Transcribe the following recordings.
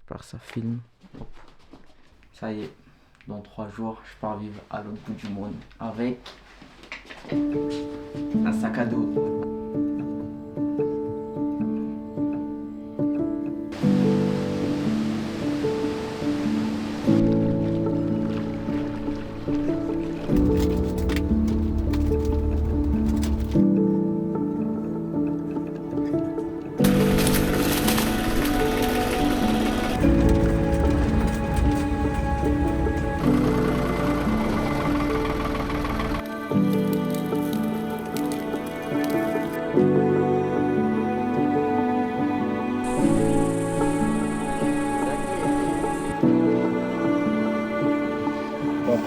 J'espère que ça filme. Hop. Ça y est, dans 3 jours, je pars vivre à l'autre bout du monde avec un sac à dos.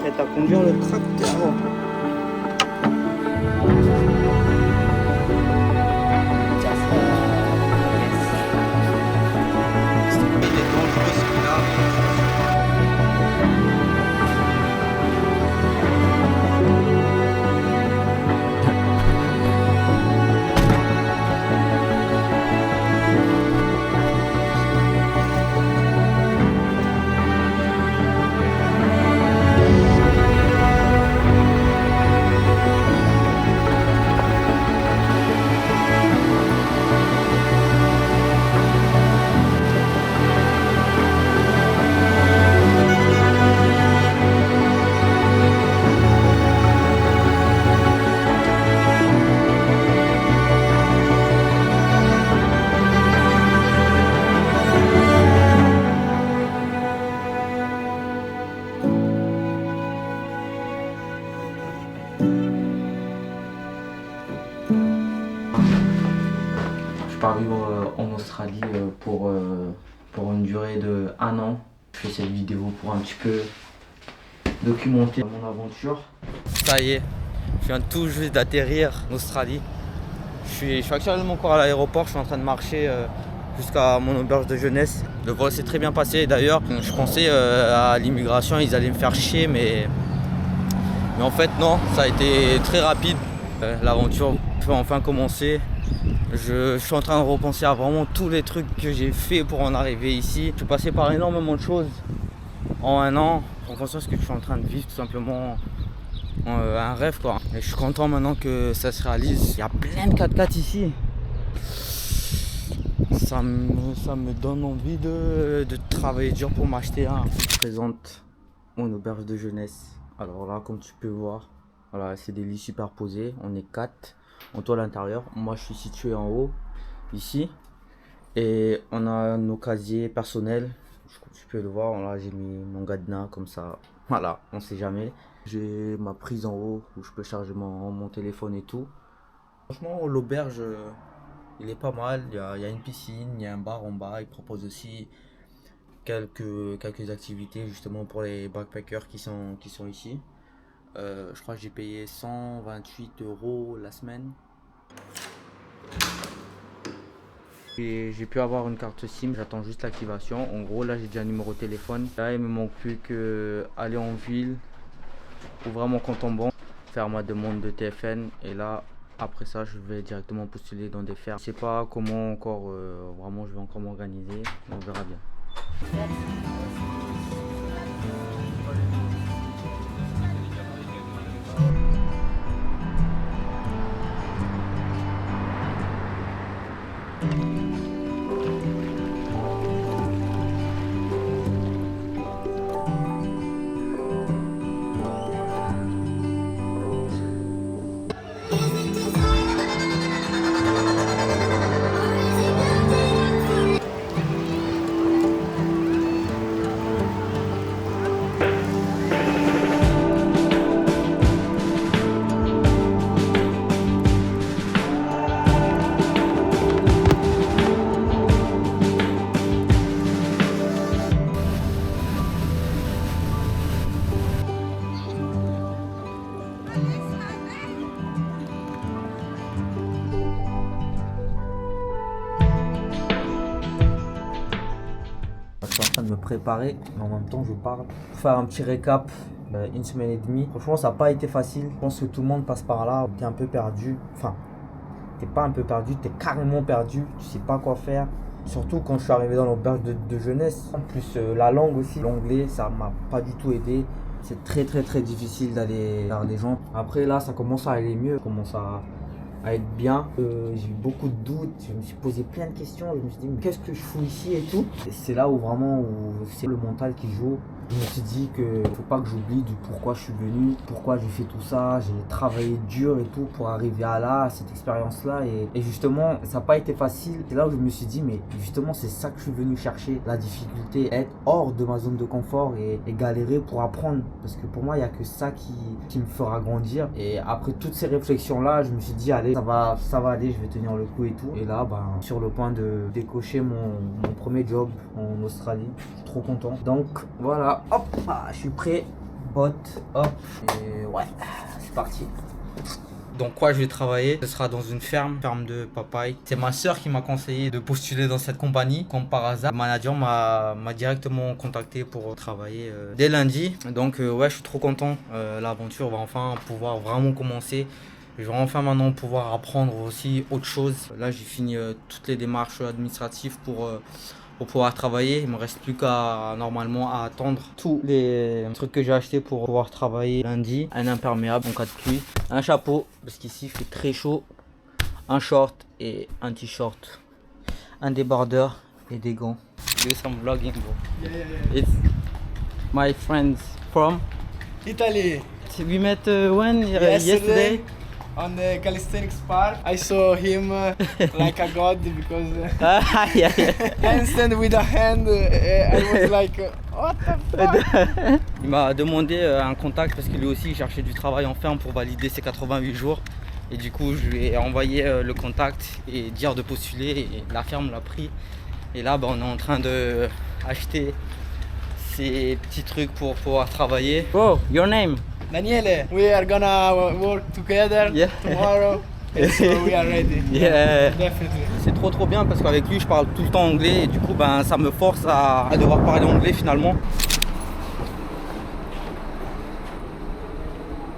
Prête à conduire le tracteur. Je pars vivre en Australie pour une durée de 1 an. Je fais cette vidéo pour un petit peu documenter mon aventure. Ça y est, je viens tout juste d'atterrir en Australie. Je suis actuellement encore à l'aéroport, je suis en train de marcher jusqu'à mon auberge de jeunesse. Le vol s'est très bien passé d'ailleurs. Je pensais à l'immigration, ils allaient me faire chier, mais en fait non, ça a été très rapide. L'aventure peut enfin commencer. Je suis en train de repenser à vraiment tous les trucs que j'ai fait pour en arriver ici. Je suis passé par énormément de choses en 1 an. Je prends conscience que je suis en train de vivre tout simplement un rêve quoi. Et je suis content maintenant que ça se réalise. Il y a plein de 4x4 ici. Ça me donne envie de travailler dur pour m'acheter un. Je présente mon auberge de jeunesse. Alors là, comme tu peux voir, voilà, c'est des lits superposés. On est 4 en toit à l'intérieur. Moi, je suis situé en haut, ici. Et on a nos casiers personnels. Tu peux le voir, là, j'ai mis mon cadenas comme ça. Voilà, on sait jamais. J'ai ma prise en haut où je peux charger mon téléphone et tout. Franchement, l'auberge, il est pas mal. Il y a une piscine, il y a un bar en bas. Il propose aussi quelques activités justement pour les backpackers qui sont ici. Je crois que j'ai payé 128 € la semaine. J'ai pu avoir une carte SIM, j'attends juste l'activation. En gros, là j'ai déjà un numéro de téléphone. Là, il me manque plus que aller en ville, ouvrir mon compte en banque, faire ma demande de TFN. Et là, après ça, je vais directement postuler dans des fermes. Je sais pas comment encore, vraiment, je vais encore m'organiser. On verra bien. Je suis en train de me préparer, mais en même temps je parle. Pour faire un petit récap, 1 semaine et demie. Franchement, ça n'a pas été facile. Je pense que tout le monde passe par là. T'es un peu perdu. Enfin, t'es pas un peu perdu, t'es carrément perdu. Tu sais pas quoi faire. Surtout quand je suis arrivé dans l'auberge de jeunesse. En plus, la langue aussi, l'anglais, ça m'a pas du tout aidé. C'est très très très difficile d'aller vers des gens. Après là, ça commence à aller mieux, ça commence à être bien. J'ai eu beaucoup de doutes, je me suis posé plein de questions. Je me suis dit, mais qu'est-ce que je fous ici et tout. Et c'est là où vraiment, où c'est le mental qui joue. Je me suis dit que faut pas que j'oublie du pourquoi je suis venu, pourquoi j'ai fait tout ça. J'ai travaillé dur et tout pour arriver à cette expérience-là. Et justement, ça n'a pas été facile. C'est là où je me suis dit, mais justement, c'est ça que je suis venu chercher. La difficulté, être hors de ma zone de confort et galérer pour apprendre. Parce que pour moi, il n'y a que ça qui me fera grandir. Et après toutes ces réflexions-là, je me suis dit, allez, ça va aller, je vais tenir le coup et tout. Et là, ben, sur le point de décocher mon premier job en Australie. Je suis trop content. Donc voilà, hop, je suis prêt. Bottes, hop, et ouais, c'est parti. Donc quoi je vais travailler, ce sera dans une ferme de papaye. C'est ma soeur qui m'a conseillé de postuler dans cette compagnie. Comme par hasard, le manager m'a directement contacté pour travailler dès lundi. Donc ouais, je suis trop content. L'aventure va enfin pouvoir vraiment commencer. Je vais enfin maintenant pouvoir apprendre aussi autre chose. Là j'ai fini toutes les démarches administratives pour pouvoir travailler. Il me reste plus qu'à normalement à attendre tous les trucs que j'ai achetés pour pouvoir travailler lundi. Un imperméable en cas de pluie, un chapeau parce qu'ici il fait très chaud, un short et un t-shirt, un débardeur et des gants. Do some vlogging, bro. Yeah. It's my friends from Italy. we met when yesterday. On the calisthenics park. I saw him like a god because Yeah. handstand with a hand. I was like, what the fuck? Il m'a demandé un contact parce que lui aussi il cherchait du travail en ferme pour valider ses 88 jours. Et du coup je lui ai envoyé le contact et dire de postuler et la ferme l'a pris. Et là on est en train de acheter ces petits trucs pour pouvoir travailler. Oh, your name? Daniele, we are gonna work together tomorrow. And so we are ready. Yeah. Definitely. C'est trop bien parce qu'avec lui je parle tout le temps anglais et du coup ça me force à devoir parler anglais finalement.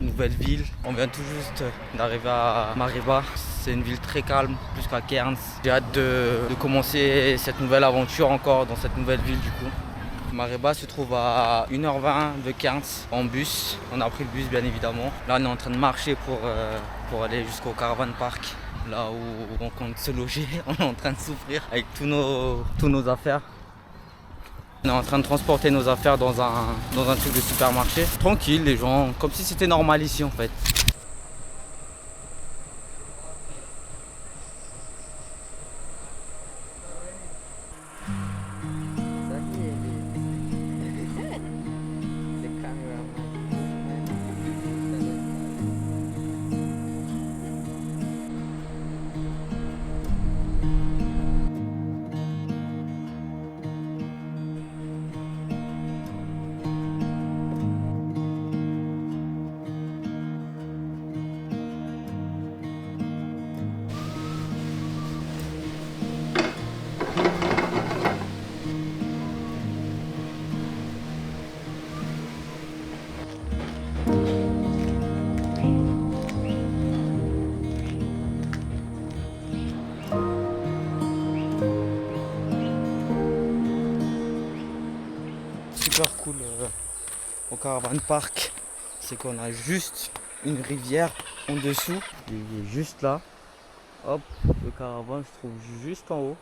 Nouvelle ville, on vient tout juste d'arriver à Maribor. C'est une ville très calme, plus qu'à Cairns. J'ai hâte de commencer cette nouvelle aventure encore dans cette nouvelle ville du coup. Maribor se trouve à 1h20 de Cairns en bus. On a pris le bus bien évidemment. Là on est en train de marcher pour aller jusqu'au Caravan Park. Là où on compte se loger. On est en train de souffrir avec tous nos affaires. On est en train de transporter nos affaires dans un truc de supermarché. Tranquille les gens, comme si c'était normal ici en fait. Super cool au Caravan Park, c'est qu'on a juste une rivière en dessous, il est juste là. Hop, le caravan se trouve juste en haut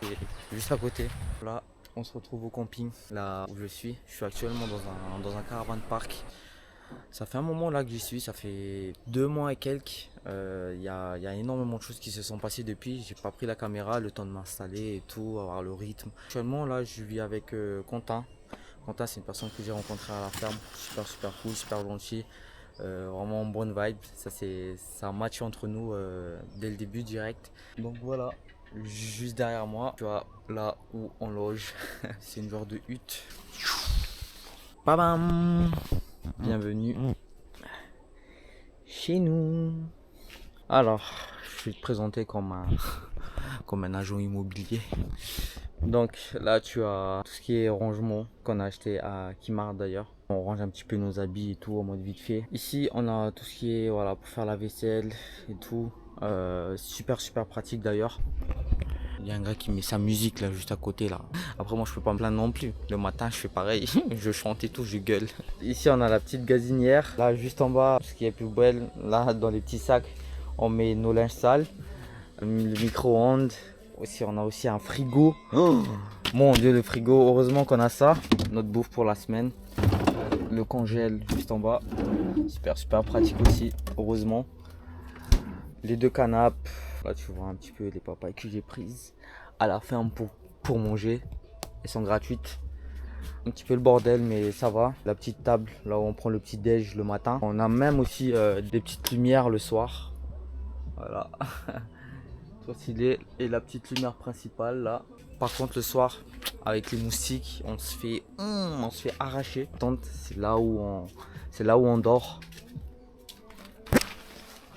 et juste à côté. Là, on se retrouve au camping, là où je suis. Je suis actuellement dans un Caravan Park. Ça fait un moment là que j'y suis, ça fait 2 mois et quelques. Il y a énormément de choses qui se sont passées depuis. J'ai pas pris la caméra, le temps de m'installer et tout, avoir le rythme. Actuellement là, je vis avec Quentin. Quentin, c'est une personne que j'ai rencontrée à la ferme, super cool, super gentil, vraiment bonne vibe. Ça a matché entre nous dès le début direct. Donc voilà, juste derrière moi, tu vois, là où on loge, c'est une genre de hutte. Bam, bienvenue chez nous. Alors, je vais te présenter comme un agent immobilier. Donc là tu as tout ce qui est rangement qu'on a acheté à Kimard d'ailleurs. On range un petit peu nos habits et tout en mode vite fait. Ici on a tout ce qui est voilà pour faire la vaisselle et tout. Super pratique d'ailleurs. Il y a un gars qui met sa musique là juste à côté là. Après moi je peux pas me plaindre non plus. Le matin je fais pareil, je chante et tout, je gueule. Ici on a la petite gazinière. Là juste en bas, ce qui est plus belle, là dans les petits sacs, on met nos linges sales. Le micro-ondes. Aussi on a aussi un frigo. Oh mon dieu, le frigo, heureusement qu'on a ça. Notre bouffe pour la semaine. Le congèle juste en bas. Super pratique aussi, heureusement. Les 2 canapes. Là tu vois un petit peu les papayes que j'ai prises à la ferme pour manger. Elles sont gratuites. Un petit peu le bordel mais ça va. La petite table là où on prend le petit déj le matin. On a même aussi des petites lumières le soir. Voilà. Trop stylé. Et la petite lumière principale là. Par contre le soir avec les moustiques on se fait arracher. Tente, c'est là où on dort.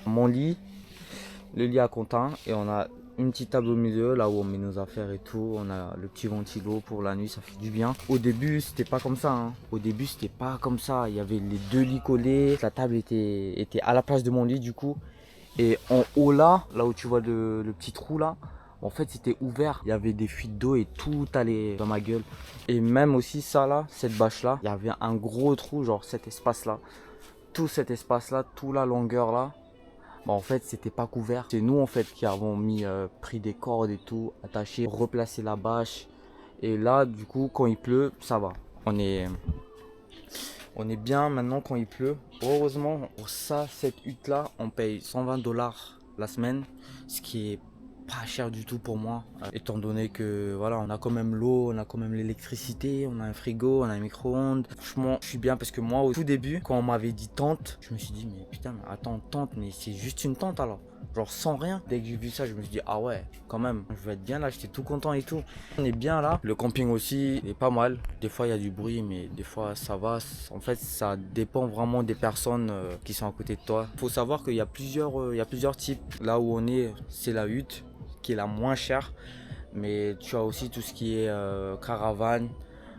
Mon lit. Le lit à Quentin et on a une petite table au milieu là où on met nos affaires et tout. On a le petit ventilo pour la nuit, ça fait du bien. Au début c'était pas comme ça hein. Au début c'était pas comme ça. Il y avait les 2 lits collés. La table était à la place de mon lit du coup. Et en haut là où tu vois le petit trou là, en fait c'était ouvert. Il y avait des fuites d'eau et tout allait dans ma gueule. Et même aussi ça là, cette bâche là, il y avait un gros trou, genre cet espace là. Tout cet espace là, toute la longueur là. Bah en fait c'était pas couvert. C'est nous en fait qui avons pris des cordes et tout, attaché, replacé la bâche. Et là du coup quand il pleut, ça va. On est bien maintenant quand il pleut. Heureusement pour ça, cette hutte là, on paye 120 $ la semaine. Ce qui est pas cher du tout pour moi. Étant donné que voilà, on a quand même l'eau, on a quand même l'électricité, on a un frigo, on a un micro-ondes. Franchement, je suis bien parce que moi au tout début, quand on m'avait dit tente, je me suis dit mais putain mais attends, tente, mais c'est juste une tente alors. Genre sans rien. Dès que j'ai vu ça, je me suis dit ah ouais, quand même, je vais être bien là, j'étais tout content et tout. On est bien là. Le camping aussi est pas mal. Des fois il y a du bruit, mais des fois ça va. En fait, ça dépend vraiment des personnes qui sont à côté de toi. Faut savoir qu'il y a plusieurs types. Là où on est, c'est la hutte qui est la moins chère, mais tu as aussi tout ce qui est caravane,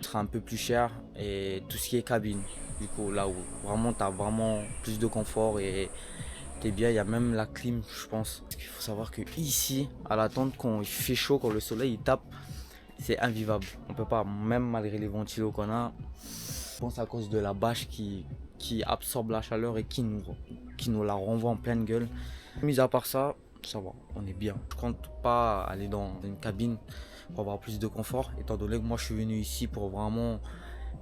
qui sera un peu plus cher, et tout ce qui est cabine. Du coup, là où vraiment tu as vraiment plus de confort et t'es bien, il y a même la clim, je pense. Parce qu'il faut savoir que ici, à la tente, quand il fait chaud, quand le soleil il tape, c'est invivable. On peut pas, même malgré les ventilos qu'on a. Je pense à cause de la bâche qui absorbe la chaleur et qui nous la renvoie en pleine gueule. Mis à part ça, ça va, on est bien. Je compte pas aller dans une cabine pour avoir plus de confort, étant donné que moi je suis venu ici pour vraiment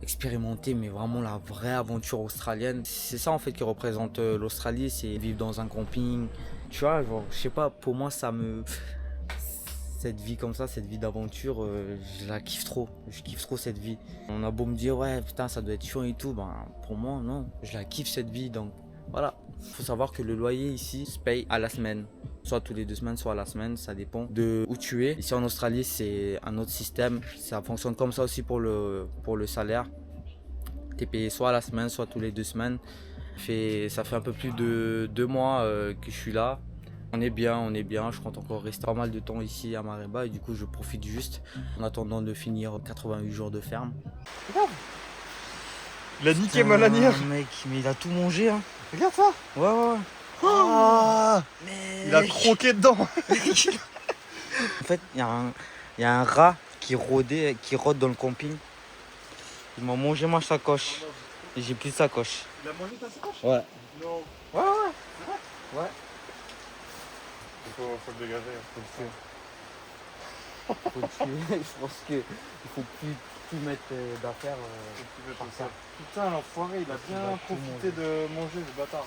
expérimenter, mais vraiment la vraie aventure australienne. C'est ça en fait qui représente l'Australie, c'est vivre dans un camping. Tu vois, genre, je sais pas, pour moi cette vie comme ça, cette vie d'aventure, je la kiffe trop. Je kiffe trop cette vie. On a beau me dire ouais putain ça doit être chiant et tout, ben pour moi non, je la kiffe cette vie, donc voilà. Faut savoir que le loyer ici se paye à la semaine. Soit tous les 2 semaines, soit à la semaine, ça dépend de où tu es. Ici en Australie, c'est un autre système. Ça fonctionne comme ça aussi pour le salaire. Tu es payé soit à la semaine, soit tous les 2 semaines. Ça fait un peu plus de 2 mois que je suis là. On est bien. Je compte encore rester pas mal de temps ici à Mareba et du coup je profite juste en attendant de finir 88 jours de ferme. Il a niqué ma lanière. Mec, mais il a tout mangé hein. Regarde ça. Ouais. Oh, il a croqué dedans. En fait, il y a un rat qui rôde dans le camping. Il m'a mangé ma sacoche. Et j'ai plus de sacoche. Il a mangé ta sacoche? Ouais. Non. Ouais. Faut le dégager. Faut le tuer. Je pense qu'il faut plus mettre d'affaires. Par terre. Putain, l'enfoiré, il a bien profité de manger, le bâtard.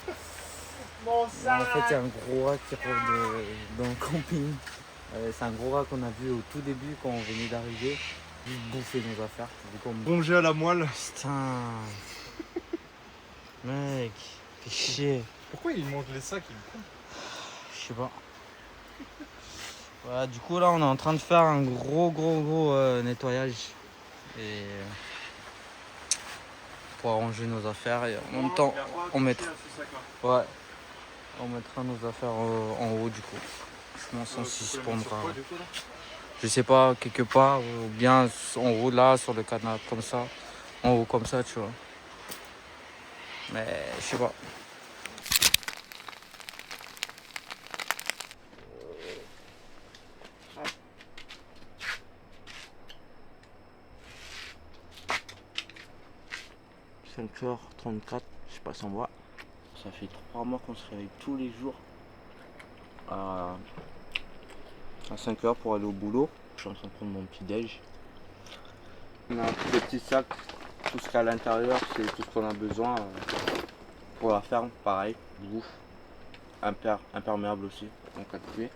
En fait, il y a un gros rat qui rôde dans le camping. C'est un gros rat qu'on a vu au tout début quand on venait d'arriver. Juste bouffer nos affaires. Rongé à la moelle. Putain. Mec, fais chier. Pourquoi il mange les sacs, il me prend? Je sais pas. Voilà, du coup là on est en train de faire un gros nettoyage et pour arranger nos affaires et en même temps on mettra nos affaires en haut du coup. Je m'en sens si je prendra. Je sais pas, quelque part ou bien en haut là sur le canapé comme ça, en haut comme ça tu vois. Mais je sais pas. 5h34, je sais pas si on voit. Ça fait 3 mois qu'on se réveille tous les jours à 5h pour aller au boulot. Je suis en train de prendre mon petit déj. On a tous les petits sacs, tout ce qu'il y a à l'intérieur, c'est tout ce qu'on a besoin pour la ferme, pareil, bouffe, imperméable aussi, en cas de pluie.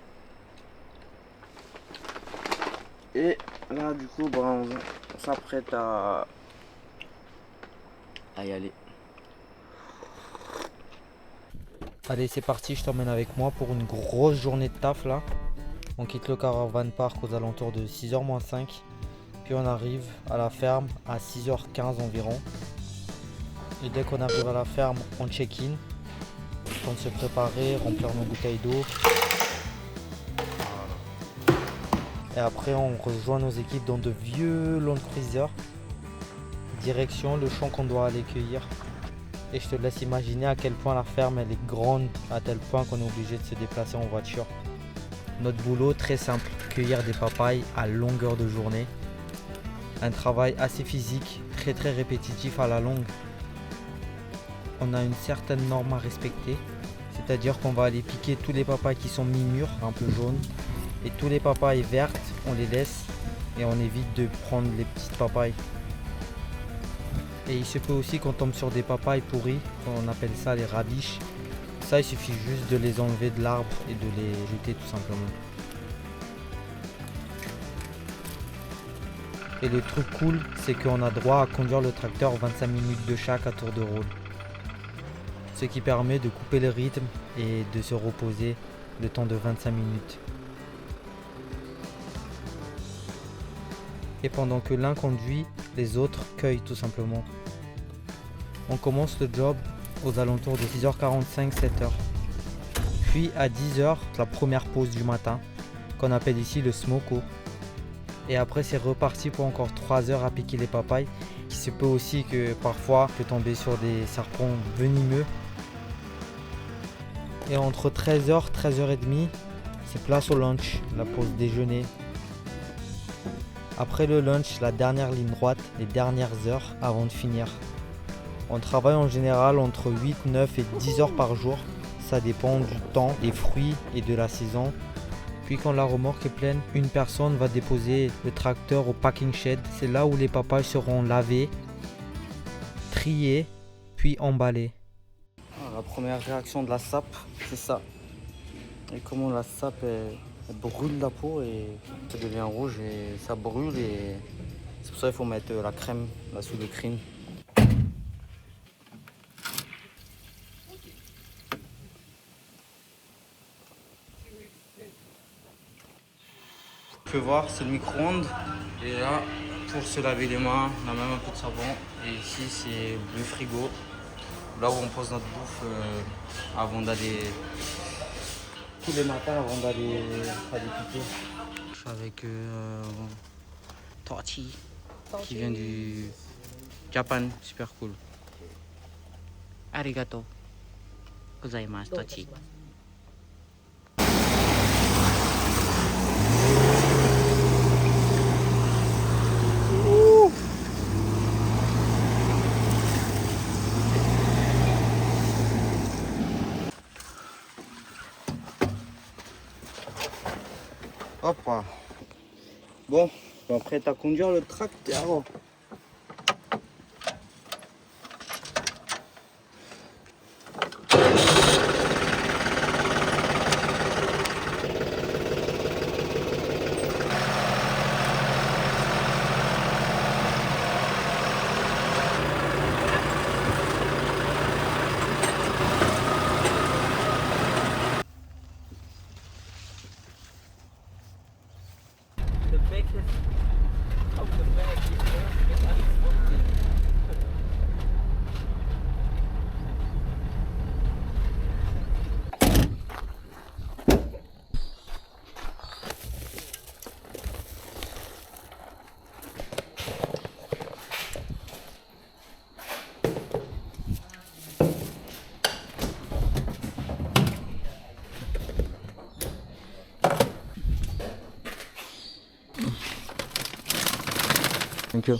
Et là du coup on s'apprête à y aller. Allez, c'est parti, je t'emmène avec moi pour une grosse journée de taf là. On quitte le caravan park aux alentours de 6h moins 5. Puis on arrive à la ferme à 6h15 environ. Et dès qu'on arrive à la ferme, on check-in. On se préparer, remplir nos bouteilles d'eau. Et après on rejoint nos équipes dans de vieux Land Cruiser. Direction le champ qu'on doit aller cueillir. Et je te laisse imaginer à quel point la ferme elle est grande, à tel point qu'on est obligé de se déplacer en voiture. Notre boulot très simple, cueillir des papayes à longueur de journée. Un travail assez physique, très répétitif à la longue. On a une certaine norme à respecter, c'est-à-dire qu'on va aller piquer tous les papayes qui sont mi-mûrs, un peu jaunes, et tous les papayes vertes, on les laisse et on évite de prendre les petites papayes. Et il se peut aussi qu'on tombe sur des papayes pourries, on appelle ça les rabiches. Ça, il suffit juste de les enlever de l'arbre et de les jeter tout simplement. Et le truc cool, c'est qu'on a droit à conduire le tracteur 25 minutes de chaque à tour de rôle. Ce qui permet de couper le rythme et de se reposer le temps de 25 minutes. Et pendant que l'un conduit, les autres cueillent tout simplement. On commence le job aux alentours de 6h45, 7h. Puis à 10h, la première pause du matin, qu'on appelle ici le smoko. Et après c'est reparti pour encore 3 heures à piquer les papayes. Il se peut aussi que parfois on peut tomber sur des serpents venimeux. Et entre 13h, 13h30, c'est place au lunch, la pause déjeuner. Après le lunch, la dernière ligne droite, les dernières heures avant de finir. On travaille en général entre 8, 9 et 10 heures par jour. Ça dépend du temps, des fruits et de la saison. Puis quand la remorque est pleine, une personne va déposer le tracteur au packing shed. C'est là où les papayes seront lavés, triés, puis emballés. La première réaction de la sape, c'est ça. Et comment la sape elle brûle la peau et ça devient rouge et ça brûle. Et c'est pour ça qu'il faut mettre la crème, la soude de crème. Vous pouvez voir, c'est le micro-ondes. Et là, pour se laver les mains, on a même un peu de savon. Et ici, c'est le frigo. Là où on pose notre bouffe avant d'aller... Tous les matins avant d'aller piquer. Je suis avec Torti, qui vient du Japon. Super cool. Arigato gozaimasu, Torti. Hop là. Bon, on est prêt à conduire le tracteur. Thank you.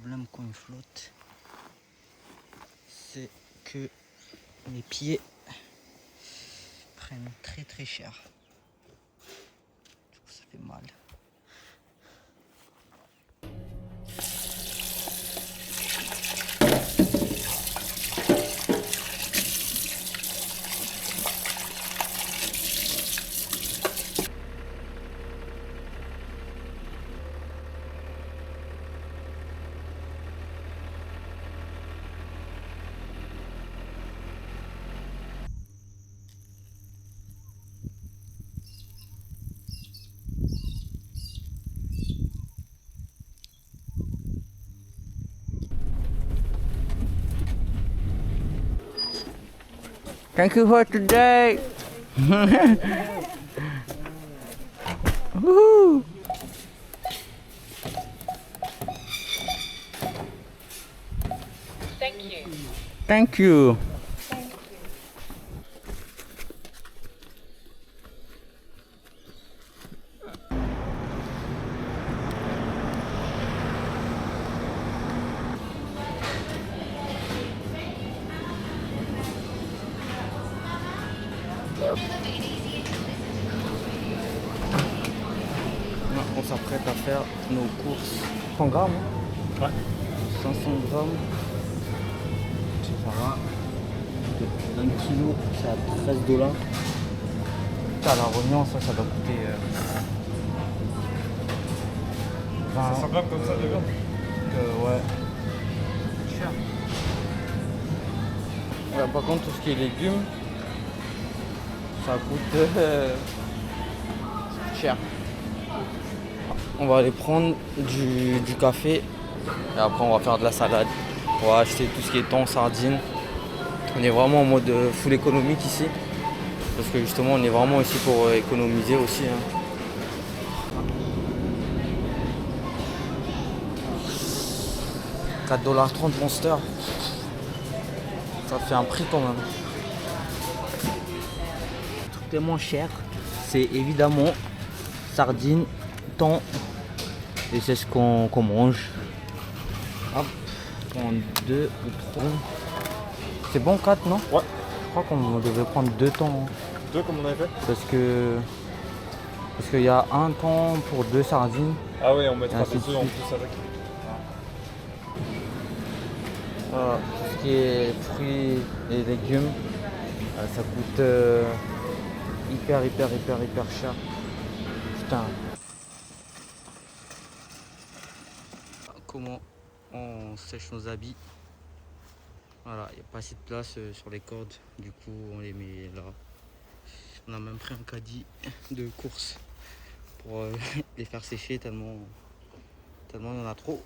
problème quand il flotte, c'est que les pieds prennent très très cher. Du coup ça fait mal. Thank you for today. Woohoo. Thank you. Thank you. On s'apprête à faire nos courses. 100 grammes, hein? Ouais. 500 grammes. Ça va. 1 kilo, c'est à 13 $. Putain, la Réunion, ça doit coûter 20 100 grammes comme ça de viande. ouais. Cher. Ouais, par contre, tout ce qui est légumes, ça coûte cher. On va aller prendre du café et après on va faire de la salade. On va acheter tout ce qui est thon, sardines. On est vraiment en mode full économique ici. Parce que justement on est vraiment ici pour économiser aussi. Hein. $4,30 Monster. Ça fait un prix quand même. Le truc le moins cher, c'est évidemment sardines, thon. Et c'est ce qu'on mange. Hop, prendre 2 ou 3. C'est bon 4 non? Ouais. Je crois qu'on devait prendre 2 thons. 2 comme on avait fait. Parce qu'il y a un thon pour 2 sardines. Ah ouais, on mettra ainsi de des œufs en suite. plus avec. Voilà, tout ce qui est fruits et légumes, ça coûte hyper cher. Putain. Comment on sèche nos habits? Voilà, il n'y a pas assez de place sur les cordes, du coup on les met là. On a même pris un caddie de course pour les faire sécher tellement il y en a trop.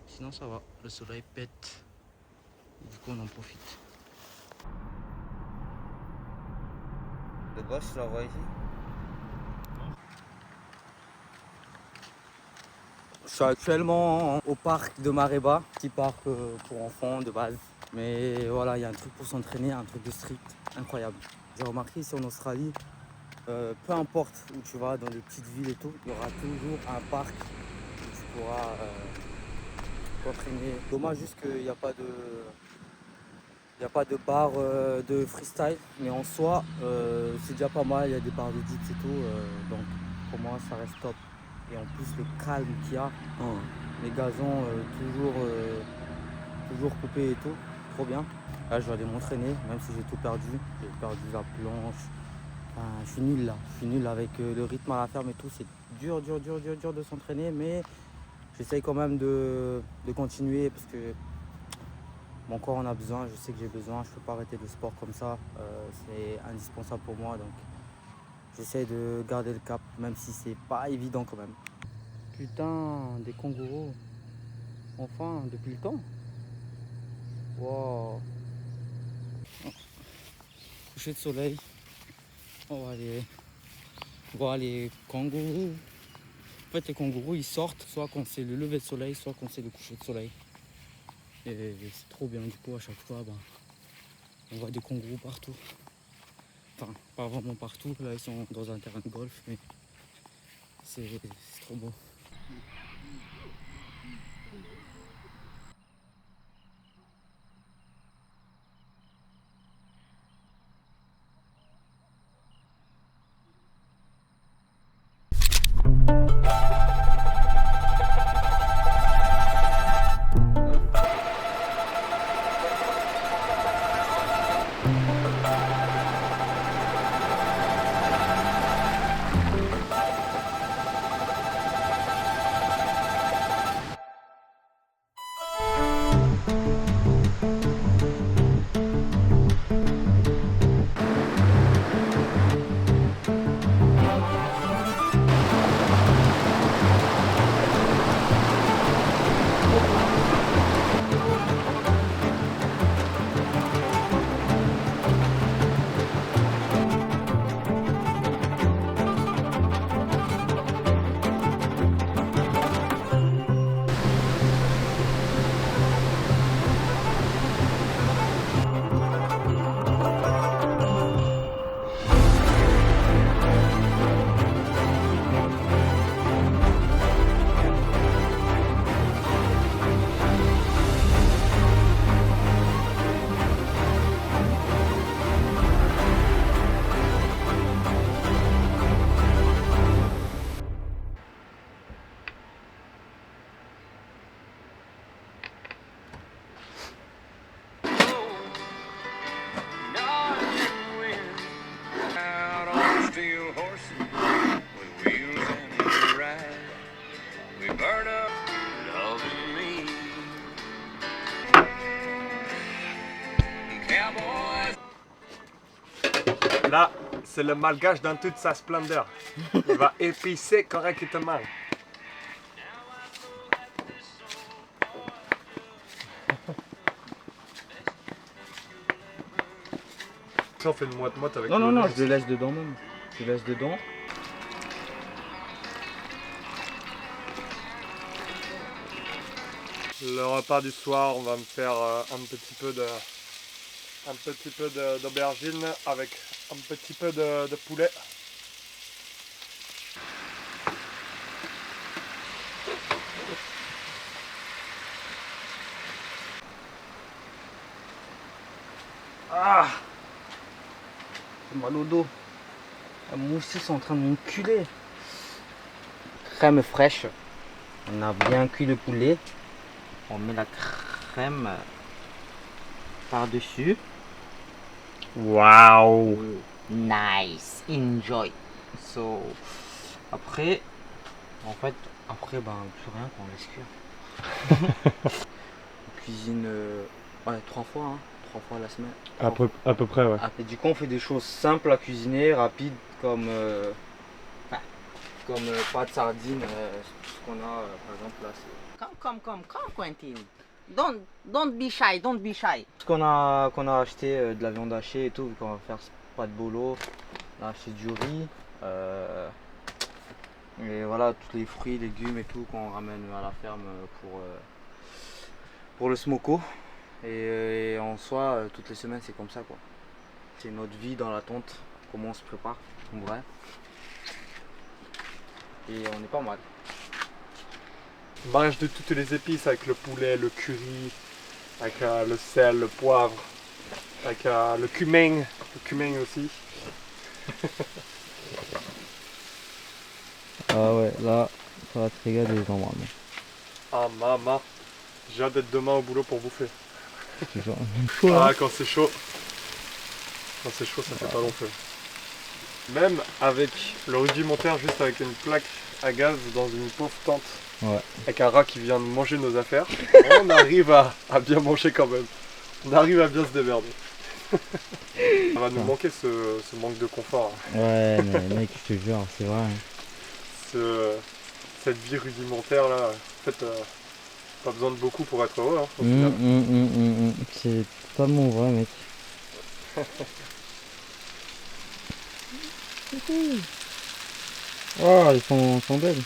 Sinon ça va, le soleil pète, du coup on en profite. Le boss, tu la vois ici? Je suis actuellement au parc de Mareba, petit parc pour enfants de base. Mais voilà, il y a un truc pour s'entraîner, un truc de street incroyable. J'ai remarqué ici en Australie, peu importe où tu vas, dans les petites villes et tout, il y aura toujours un parc où tu pourras t'entraîner. Dommage juste qu'il n'y a pas de bar de freestyle, mais en soi, c'est déjà pas mal, il y a des bars de dips et tout, donc pour moi ça reste top. Et en plus le calme qu'il y a, les gazons toujours coupés et tout, trop bien. Là je vais aller m'entraîner, même si j'ai tout perdu, j'ai perdu la planche. Enfin, je suis nul là, je suis nul avec le rythme à la ferme et tout, c'est dur de s'entraîner, mais j'essaye quand même de continuer parce que mon corps en a besoin, je sais que j'ai besoin, je ne peux pas arrêter le sport comme ça, c'est indispensable pour moi, donc j'essaie de garder le cap, même si c'est pas évident quand même. Putain, des kangourous, enfin, depuis le temps. Wow. Coucher de soleil, on va aller voir les kangourous. En fait, les kangourous, ils sortent soit quand c'est le lever de soleil, soit quand c'est le coucher de soleil. Et c'est trop bien, du coup, à chaque fois, on voit des kangourous partout. Enfin, pas vraiment partout, là, ils sont dans un terrain de golf, mais c'est trop beau. Là, c'est le malgache dans toute sa splendeur. Il va épicer correctement. Ça, on fait une moite-moite avec Non, le non, non, lait. je le laisse dedans même. Je le laisse dedans. Le repas du soir, on va me faire un petit peu d'aubergine avec un petit peu de poulet. Ah, j'ai mal au dos. Moi aussi, c'est en train de m'enculer. Crème fraîche. On a bien cuit le poulet. On met la crème par-dessus. Waouh! Nice, enjoy. So, après, après, ben, plus rien qu'on laisse cuire. On cuisine, ouais, 3 fois, hein, 3 fois la semaine. À peu près, ouais. Et du coup, on fait des choses simples à cuisiner, rapides, comme, pâte sardine, tout ce qu'on a, par exemple, là, c'est... Come, Quentin. Don't be shy, don't be shy. Ce qu'on a acheté, de la viande hachée et tout, vu qu'on va faire pas de bolo, on a acheté du riz, et voilà, tous les fruits, légumes et tout qu'on ramène à la ferme pour le smoko. Et en soi, toutes les semaines, c'est comme ça, quoi. C'est notre vie dans la tente, comment on se prépare, en vrai. Et on est pas mal. Mariage de toutes les épices avec le poulet, le curry, avec le sel, le poivre, avec le cumin aussi. Ah ouais, là, ça va te régaler les endroits. Ah maman, j'ai hâte d'être demain au boulot pour bouffer. C'est chaud. Ah, quand c'est chaud. Quand c'est chaud, ça fait pas long feu. Même avec le rudimentaire, juste avec une plaque à gaz dans une pauvre tente, Ouais. avec un rat qui vient de manger nos affaires, on arrive à bien manger quand même. On arrive à bien se démerder. Ça va nous manquer ce manque de confort. Hein. Ouais, mais mec, je te jure, c'est vrai. Cette vie rudimentaire là, en fait, pas besoin de beaucoup pour être heureux. Hein, au final. C'est totalement vrai, mec. Oh, ils sont belles.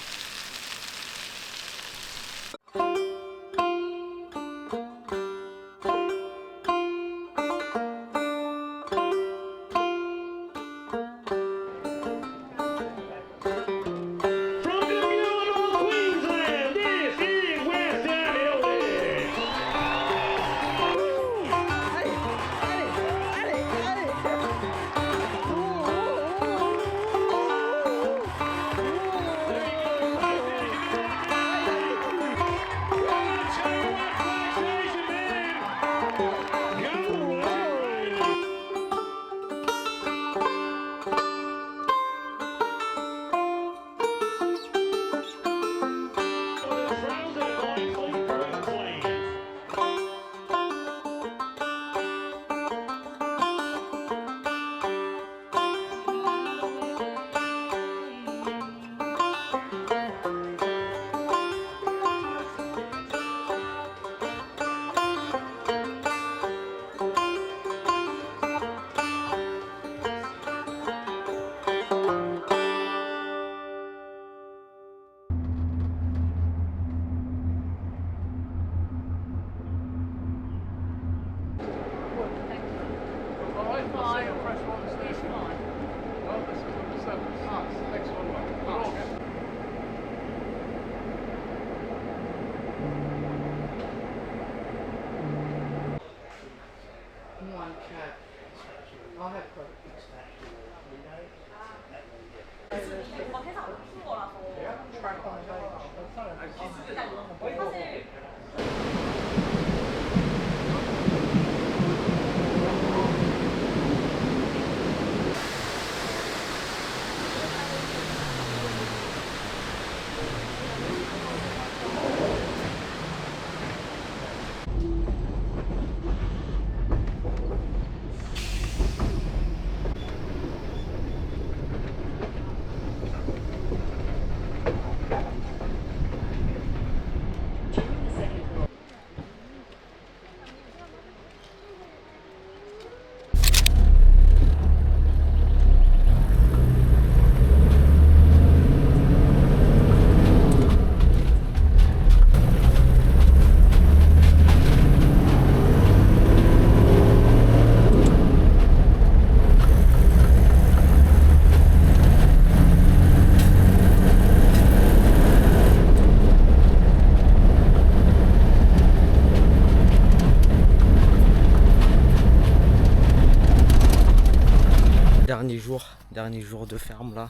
Dernier jour de ferme là.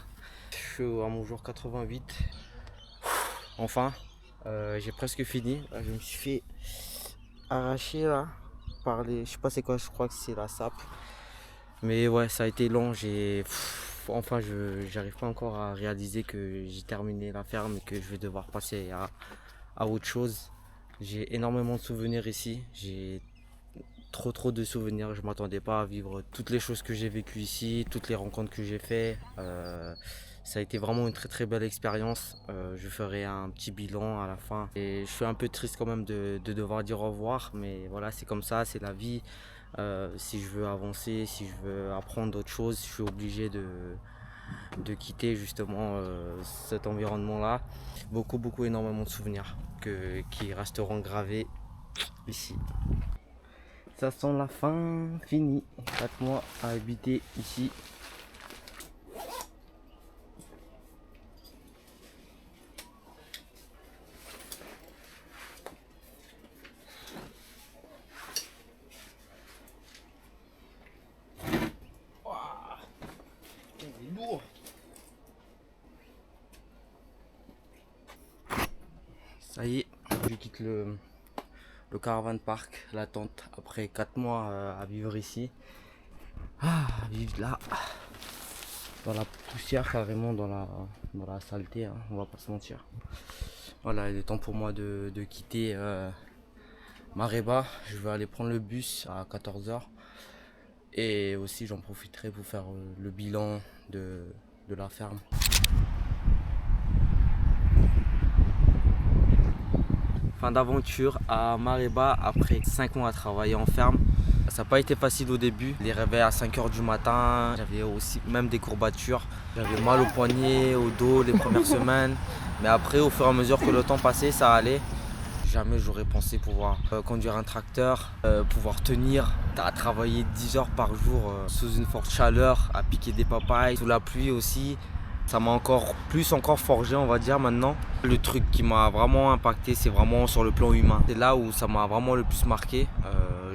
Je suis à mon jour 88. Enfin, j'ai presque fini. Là, je me suis fait arracher là par les. Je sais pas c'est quoi, je crois que c'est la sape. Mais ouais, ça a été long. Enfin, j'arrive pas encore à réaliser que j'ai terminé la ferme et que je vais devoir passer à autre chose. J'ai énormément de souvenirs ici. J'ai trop de souvenirs. Je m'attendais pas à vivre toutes les choses que j'ai vécues ici, toutes les rencontres que j'ai faites. Ça a été vraiment une très belle expérience. Je ferai un petit bilan à la fin. Et je suis un peu triste quand même de devoir dire au revoir, mais voilà, c'est comme ça, c'est la vie. Si je veux avancer, si je veux apprendre d'autres choses, je suis obligé de quitter justement cet environnement-là. Énormément de souvenirs qui resteront gravés ici. Ça sent la fin, fini. 4 mois à habiter ici. Ça y est, je quitte le caravan park, la tente, après 4 mois à vivre ici. Vivre là, dans la poussière, carrément dans la saleté, hein, on va pas se mentir. Voilà, il est temps pour moi de quitter Mareba. Je vais aller prendre le bus à 14 h. Et aussi j'en profiterai pour faire le bilan de la ferme. Fin d'aventure à Mareba après 5 mois à travailler en ferme. Ça n'a pas été facile au début. Les réveils à 5 h du matin, j'avais aussi même des courbatures. J'avais mal au poignet, au dos les premières semaines. Mais après, au fur et à mesure que le temps passait, ça allait. Jamais j'aurais pensé pouvoir conduire un tracteur, pouvoir tenir, à travailler 10 heures par jour sous une forte chaleur, à piquer des papayes, sous la pluie aussi. Ça m'a encore forgé, on va dire maintenant. Le truc qui m'a vraiment impacté, c'est vraiment sur le plan humain. C'est là où ça m'a vraiment le plus marqué.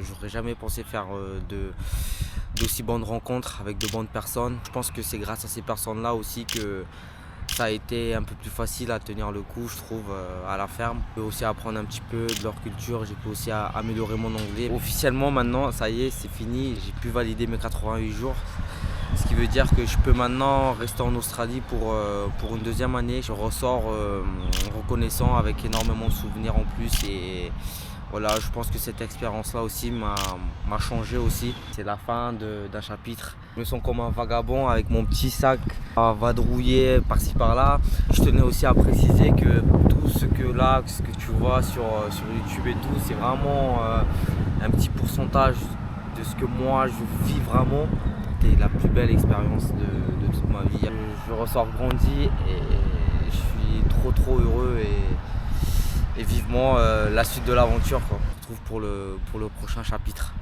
J'aurais jamais pensé faire d'aussi bonnes rencontres avec de bonnes personnes. Je pense que c'est grâce à ces personnes-là aussi que ça a été un peu plus facile à tenir le coup, je trouve, à la ferme. Je peux aussi apprendre un petit peu de leur culture, j'ai pu aussi améliorer mon anglais. Officiellement maintenant, ça y est, c'est fini, j'ai pu valider mes 88 jours. Ce qui veut dire que je peux maintenant rester en Australie pour une deuxième année. Je ressors reconnaissant avec énormément de souvenirs en plus. Et voilà, je pense que cette expérience-là aussi m'a changé aussi. C'est la fin d'un chapitre. Je me sens comme un vagabond avec mon petit sac à vadrouiller par-ci par-là. Je tenais aussi à préciser que tout ce que tu vois sur YouTube et tout, c'est vraiment un petit pourcentage de ce que moi je vis vraiment. C'était la plus belle expérience de toute ma vie. Je ressors grandi et je suis trop heureux et vivement la suite de l'aventure. On se retrouve pour le prochain chapitre.